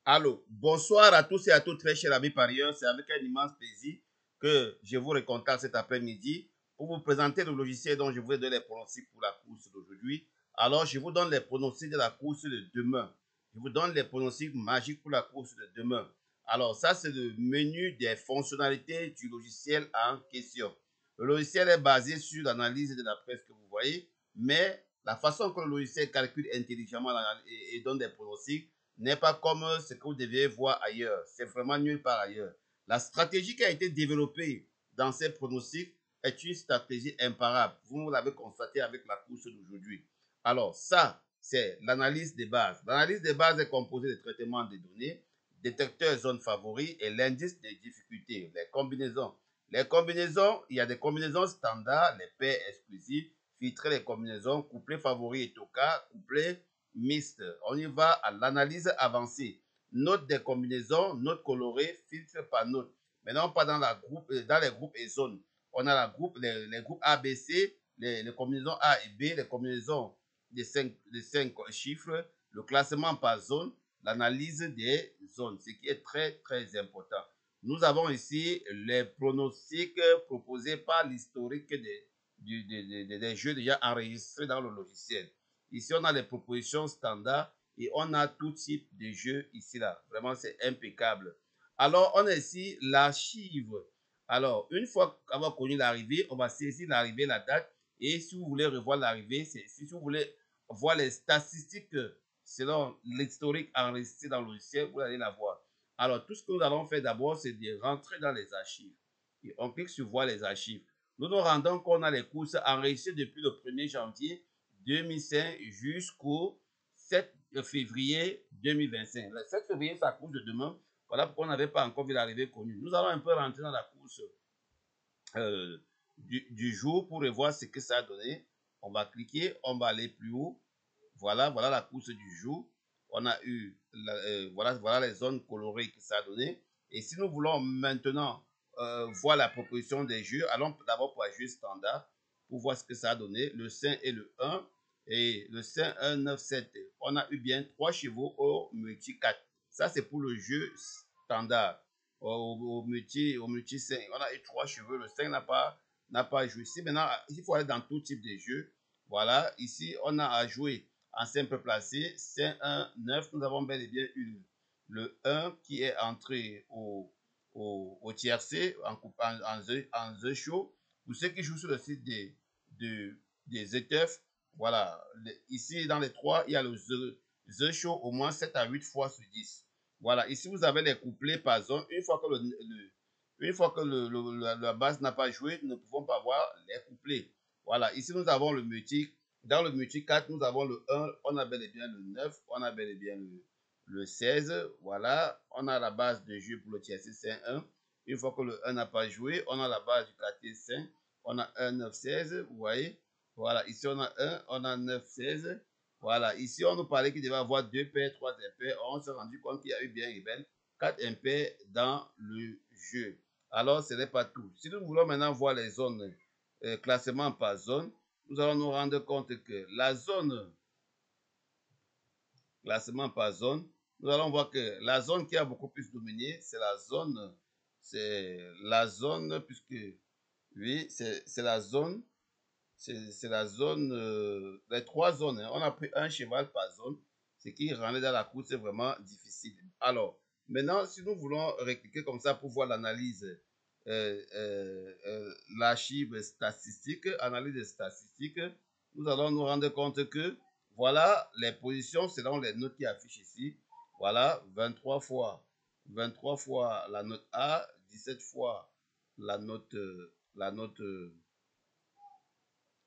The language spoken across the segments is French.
Allô, bonsoir à tous et à toutes, très chers amis parieurs. C'est avec un immense plaisir que je vous recontacte cet après-midi pour vous présenter le logiciel dont je vous donne les pronostics pour la course d'aujourd'hui. Alors, je vous donne les pronostics de la course de demain. Je vous donne les pronostics magiques pour la course de demain. Alors, ça, c'est le menu des fonctionnalités du logiciel en question. Le logiciel est basé sur l'analyse de la presse que vous voyez, mais la façon que le logiciel calcule intelligemment et donne des pronostics n'est pas comme ce que vous devez voir ailleurs. C'est vraiment nulle part ailleurs. La stratégie qui a été développée dans ces pronostics est une stratégie imparable. Vous l'avez constaté avec la course d'aujourd'hui. Alors, ça, c'est l'analyse des bases. L'analyse des bases est composée de traitement des données, détecteur zone favori et l'indice des difficultés, les combinaisons. Les combinaisons, il y a des combinaisons standards, les paires exclusives, filtrer les combinaisons, couplet favori et toka, couplet mixte. On y va à l'analyse avancée. Note des combinaisons, note colorée, filtre par note. Maintenant, pas dans, dans les groupes et zones. On a les groupes A, B, C, les combinaisons A et B, les combinaisons des 5 chiffres, le classement par zone, l'analyse des zones, ce qui est très, très important. Nous avons ici les pronostics proposés par l'historique des jeux déjà enregistrés dans le logiciel. Ici, on a les propositions standards et on a tout type de jeux ici, là. Vraiment, c'est impeccable. Alors, on a ici l'archive. Alors, une fois avoir connu l'arrivée, on va saisir l'arrivée, la date. Et si vous voulez revoir l'arrivée, si vous voulez voir les statistiques selon l'historique enregistré dans le logiciel, vous allez la voir. Alors, tout ce que nous allons faire d'abord, c'est de rentrer dans les archives. Et on clique sur voir les archives. Nous nous rendons compte qu'on a les courses enregistrées depuis le 1er janvier 2005 jusqu'au 7 février 2025. Le 7 février, c'est la course de demain. Voilà pourquoi on n'avait pas encore vu l'arrivée connue. Nous allons un peu rentrer dans la course du jour pour revoir ce que ça a donné. On va cliquer, on va aller plus haut. Voilà la course du jour. On a eu, voilà les zones colorées que ça a donné. Et si nous voulons maintenant voir la proposition des jeux, allons d'abord pour un jeu standard pour voir ce que ça a donné. Le 5 et le 1. Et le 5, 1, 9, 7. On a eu bien 3 chevaux au multi 4. Ça, c'est pour le jeu standard. Au multi 5. On a eu 3 chevaux. Le 5 n'a pas joué. Si maintenant, il faut aller dans tout type de jeu. Voilà, ici, on a à jouer en simple placé, 5, 1, 9. Nous avons bel et bien eu le 1 qui est entré au tiercé en The Show. Pour ceux qui jouent sur le site des ETF, voilà. Ici, dans les 3, il y a le The Show au moins 7 à 8 fois sur 10. Voilà, ici, vous avez les couplets par zone. Une fois que la base n'a pas joué, nous ne pouvons pas voir les couplets. Voilà, ici, nous avons le multi. Dans le multi 4, nous avons le 1, on a bel et bien le 9, on a bel et bien le 16. Voilà, on a la base de jeu pour le tiercé 5-1. Une fois que le 1 n'a pas joué, on a la base du 4 5. On a 1, 9, 16. Vous voyez? Voilà, ici on a 1, on a 9, 16. Voilà, ici on nous parlait qu'il devait avoir 2 paires, 3 impaires. On s'est rendu compte qu'il y a eu bien et bien 4 impaires dans le jeu. Alors, ce n'est pas tout. Si nous voulons maintenant voir les zones, classement par zone, nous allons nous rendre compte que la zone, classement par zone, nous allons voir que la zone qui a beaucoup plus dominé, c'est la zone, puisque, oui, c'est la zone, c'est la zone, les 3 zones. Hein. On a pris un cheval par zone, ce qui rendait dans la course vraiment difficile. Alors, maintenant, si nous voulons recliquer comme ça pour voir l'analyse, l'archive statistique, analyse statistiques, nous allons nous rendre compte que voilà les positions selon les notes qui affichent ici. Voilà, 23 fois la note A, 17 fois la note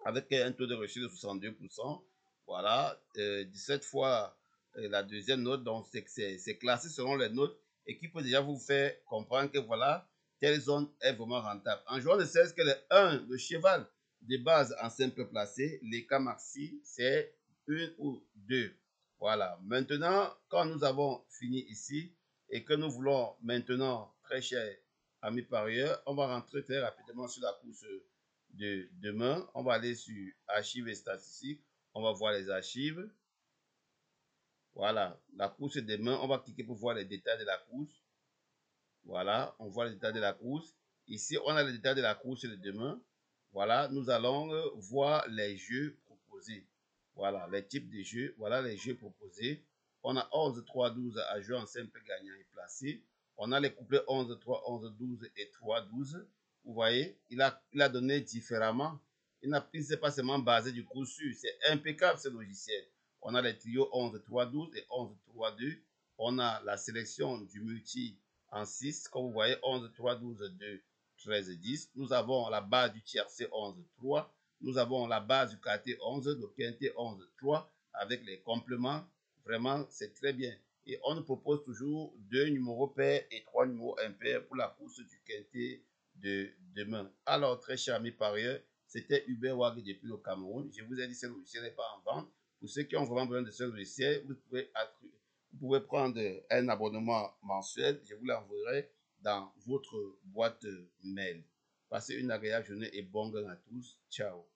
avec un taux de réussite de 62%. Voilà, 17 fois la deuxième note, donc c'est classé selon les notes et qui peut déjà vous faire comprendre que voilà, telle zone est vraiment rentable. En jouant de 16, que le 1, le cheval de base en simple placé, les cas maxi, c'est 1 ou 2. Voilà, maintenant, quand nous avons fini ici et que nous voulons maintenant, très cher amis parieurs, on va rentrer très rapidement sur la course de demain. On va aller sur archives et statistiques. On va voir les archives. Voilà, la course demain, on va cliquer pour voir les détails de la course. Voilà, on voit les détails de la course. Ici, on a les détails de la course de demain. Voilà, nous allons voir les jeux proposés. Voilà, les types de jeux. Voilà les jeux proposés. On a 11, 3, 12 à jouer en simple gagnant et placé. On a les couplets 11, 3, 11, 12 et 3, 12. Vous voyez, il a donné différemment. Il ne s'est pas seulement basé du coup sur. C'est impeccable ce logiciel. On a les trios 11, 3, 12 et 11, 3, 2. On a la sélection du multi en 6, comme vous voyez, 11, 3, 12, 2, 13, 10. Nous avons la base du tiercé 11, 3. Nous avons la base du quartier 11, le quintet 11, 3, avec les compléments. Vraiment, c'est très bien. Et on nous propose toujours 2 numéros pairs et 3 numéros impairs pour la course du quintet de demain. Alors, très chers amis parieurs, c'était Hubert Wag depuis le Cameroun. Je vous ai dit que ce logiciel n'est pas en vente. Pour ceux qui ont vraiment besoin de ce logiciel, vous pouvez prendre un abonnement mensuel. Je vous l'enverrai dans votre boîte mail. Passez une agréable journée et bon gain à tous. Ciao.